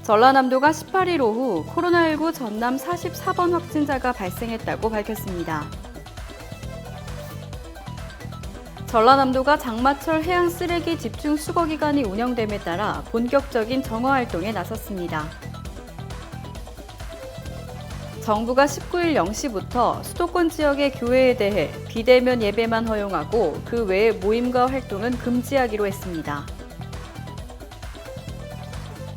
전라남도가 18일 오후 코로나19 전남 44번 확진자가 발생했다고 밝혔습니다. 전라남도가 장마철 해양 쓰레기 집중 수거 기간이 운영됨에 따라 본격적인 정화 활동에 나섰습니다. 정부가 19일 0시부터 수도권 지역의 교회에 대해 비대면 예배만 허용하고 그 외의 모임과 활동은 금지하기로 했습니다.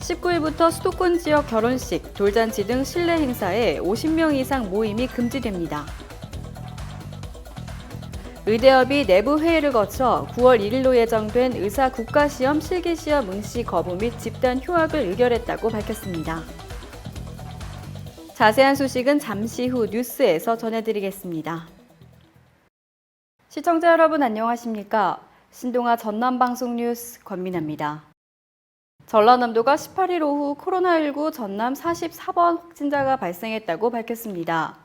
19일부터 수도권 지역 결혼식, 돌잔치 등 실내 행사에 50명 이상 모임이 금지됩니다. 의대협이 내부 회의를 거쳐 9월 1일로 예정된 의사 국가시험 실기시험 응시 거부 및 집단 휴학을 의결했다고 밝혔습니다. 자세한 소식은 잠시 후 뉴스에서 전해드리겠습니다. 시청자 여러분 안녕하십니까? 신동아 전남방송 뉴스 권민아입니다. 전라남도가 18일 오후 코로나19 전남 44번 확진자가 발생했다고 밝혔습니다.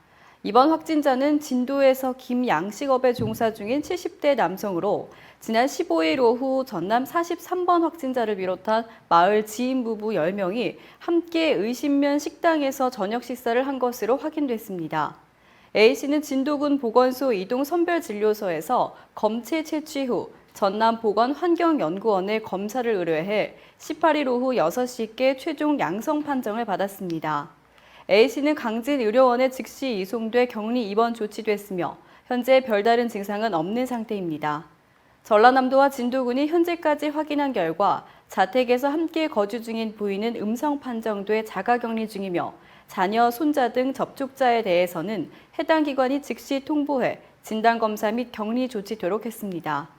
이번 확진자는 진도에서 김양식업에 종사 중인 70대 남성으로 지난 15일 오후 전남 43번 확진자를 비롯한 마을 지인 부부 10명이 함께 의심면 식당에서 저녁 식사를 한 것으로 확인됐습니다. A씨는 진도군 보건소 이동 선별진료소에서 검체 채취 후 전남보건환경연구원에 검사를 의뢰해 18일 오후 6시께 최종 양성 판정을 받았습니다. A씨는 강진의료원에 즉시 이송돼 격리 입원 조치됐으며 현재 별다른 증상은 없는 상태입니다. 전라남도와 진도군이 현재까지 확인한 결과 자택에서 함께 거주 중인 부인은 음성 판정돼 자가격리 중이며 자녀, 손자 등 접촉자에 대해서는 해당 기관이 즉시 통보해 진단검사 및 격리 조치되도록 했습니다.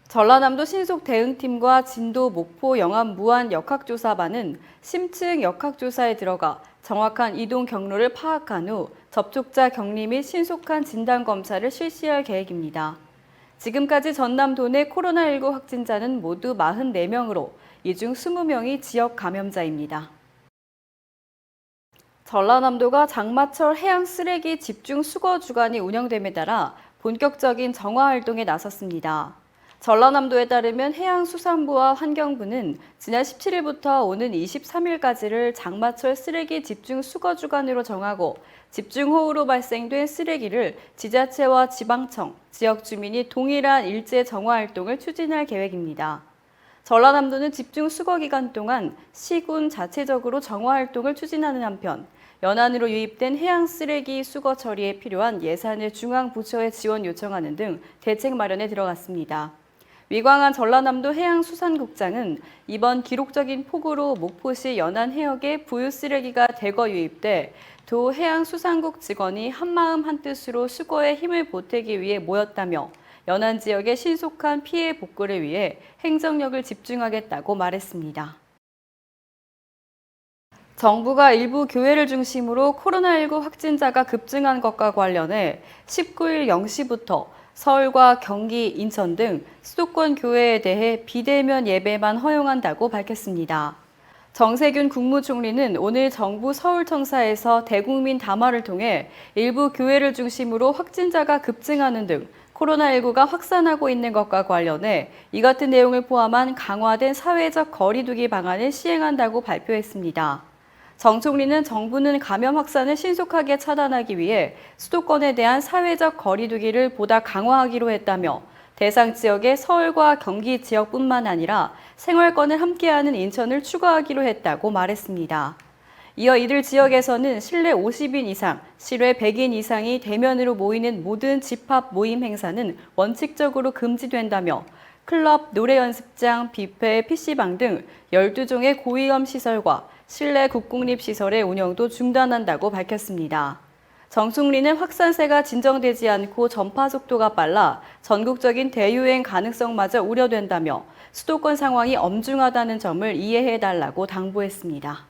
전라남도 신속대응팀과 진도 목포 영암 무안 역학조사반은 심층 역학조사에 들어가 정확한 이동 경로를 파악한 후 접촉자 격리 및 신속한 진단검사를 실시할 계획입니다. 지금까지 전남도 내 코로나19 확진자는 모두 44명으로 이 중 20명이 지역 감염자입니다. 전라남도가 장마철 해양 쓰레기 집중 수거 주간이 운영됨에 따라 본격적인 정화 활동에 나섰습니다. 전라남도에 따르면 해양수산부와 환경부는 지난 17일부터 오는 23일까지를 장마철 쓰레기 집중 수거 주간으로 정하고 집중호우로 발생된 쓰레기를 지자체와 지방청, 지역 주민이 동일한 일제 정화 활동을 추진할 계획입니다. 전라남도는 집중 수거 기간 동안 시군 자체적으로 정화 활동을 추진하는 한편 연안으로 유입된 해양 쓰레기 수거 처리에 필요한 예산을 중앙부처에 지원 요청하는 등 대책 마련에 들어갔습니다. 위광한 전라남도 해양수산국장은 이번 기록적인 폭우로 목포시 연안 해역에 부유 쓰레기가 대거 유입돼 도 해양수산국 직원이 한마음 한뜻으로 수거에 힘을 보태기 위해 모였다며 연안 지역의 신속한 피해 복구를 위해 행정력을 집중하겠다고 말했습니다. 정부가 일부 교회를 중심으로 코로나19 확진자가 급증한 것과 관련해 19일 0시부터 서울과 경기, 인천 등 수도권 교회에 대해 비대면 예배만 허용한다고 밝혔습니다. 정세균 국무총리는 오늘 정부 서울청사에서 대국민 담화를 통해 일부 교회를 중심으로 확진자가 급증하는 등 코로나19가 확산하고 있는 것과 관련해 이 같은 내용을 포함한 강화된 사회적 거리두기 방안을 시행한다고 발표했습니다. 정 총리는 정부는 감염 확산을 신속하게 차단하기 위해 수도권에 대한 사회적 거리두기를 보다 강화하기로 했다며 대상 지역의 서울과 경기 지역뿐만 아니라 생활권을 함께하는 인천을 추가하기로 했다고 말했습니다. 이어 이들 지역에서는 실내 50인 이상, 실외 100인 이상이 대면으로 모이는 모든 집합 모임 행사는 원칙적으로 금지된다며 클럽, 노래 연습장, 뷔페, PC방 등 12종의 고위험 시설과 실내 국공립시설의 운영도 중단한다고 밝혔습니다. 정 총리는 확산세가 진정되지 않고 전파 속도가 빨라 전국적인 대유행 가능성마저 우려된다며 수도권 상황이 엄중하다는 점을 이해해달라고 당부했습니다.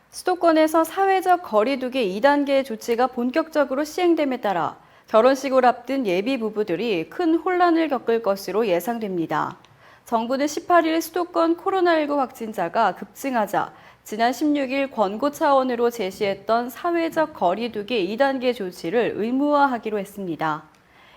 수도권에서 사회적 거리두기 2단계 조치가 본격적으로 시행됨에 따라 결혼식을 앞둔 예비 부부들이 큰 혼란을 겪을 것으로 예상됩니다. 정부는 18일 수도권 코로나19 확진자가 급증하자 지난 16일 권고 차원으로 제시했던 사회적 거리두기 2단계 조치를 의무화하기로 했습니다.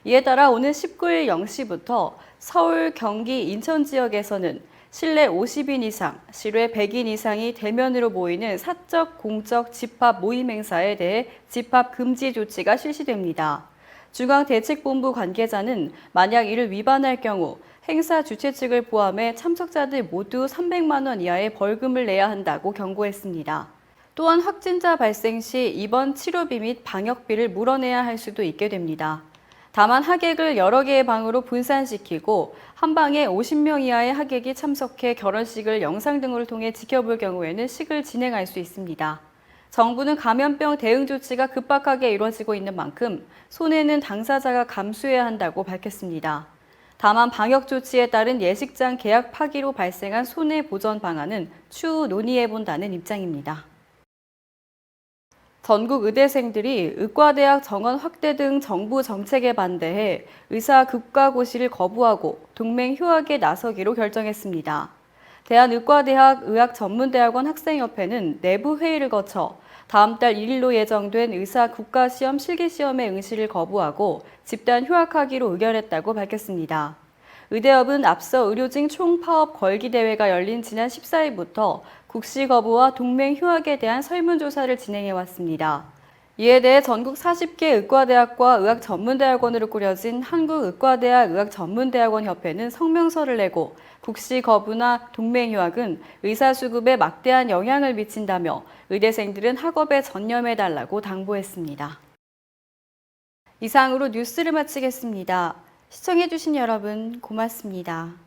이에 따라 오는 19일 0시부터 서울, 경기, 인천 지역에서는 실내 50인 이상, 실외 100인 이상이 대면으로 모이는 사적, 공적 집합 모임 행사에 대해 집합 금지 조치가 실시됩니다. 중앙대책본부 관계자는 만약 이를 위반할 경우 행사 주최 측을 포함해 참석자들 모두 300만 원 이하의 벌금을 내야 한다고 경고했습니다. 또한 확진자 발생 시 입원 치료비 및 방역비를 물어내야 할 수도 있게 됩니다. 다만 하객을 여러 개의 방으로 분산시키고 한 방에 50명 이하의 하객이 참석해 결혼식을 영상 등을 통해 지켜볼 경우에는 식을 진행할 수 있습니다. 정부는 감염병 대응 조치가 급박하게 이루어지고 있는 만큼 손해는 당사자가 감수해야 한다고 밝혔습니다. 다만 방역 조치에 따른 예식장 계약 파기로 발생한 손해 보전 방안은 추후 논의해본다는 입장입니다. 전국 의대생들이 의과대학 정원 확대 등 정부 정책에 반대해 의사 국가고시를 거부하고 동맹 휴학에 나서기로 결정했습니다. 대한의과대학 의학전문대학원 학생협회는 내부 회의를 거쳐 다음 달 1일로 예정된 의사 국가시험 실기시험의 응시를 거부하고 집단 휴학하기로 의결했다고 밝혔습니다. 의대협은 앞서 의료진 총파업 걸기대회가 열린 지난 14일부터 국시 거부와 동맹 휴학에 대한 설문조사를 진행해왔습니다. 이에 대해 전국 40개 의과대학과 의학전문대학원으로 꾸려진 한국의과대학 의학전문대학원협회는 성명서를 내고 국시 거부나 동맹 휴학은 의사수급에 막대한 영향을 미친다며 의대생들은 학업에 전념해달라고 당부했습니다. 이상으로 뉴스를 마치겠습니다. 시청해주신 여러분 고맙습니다.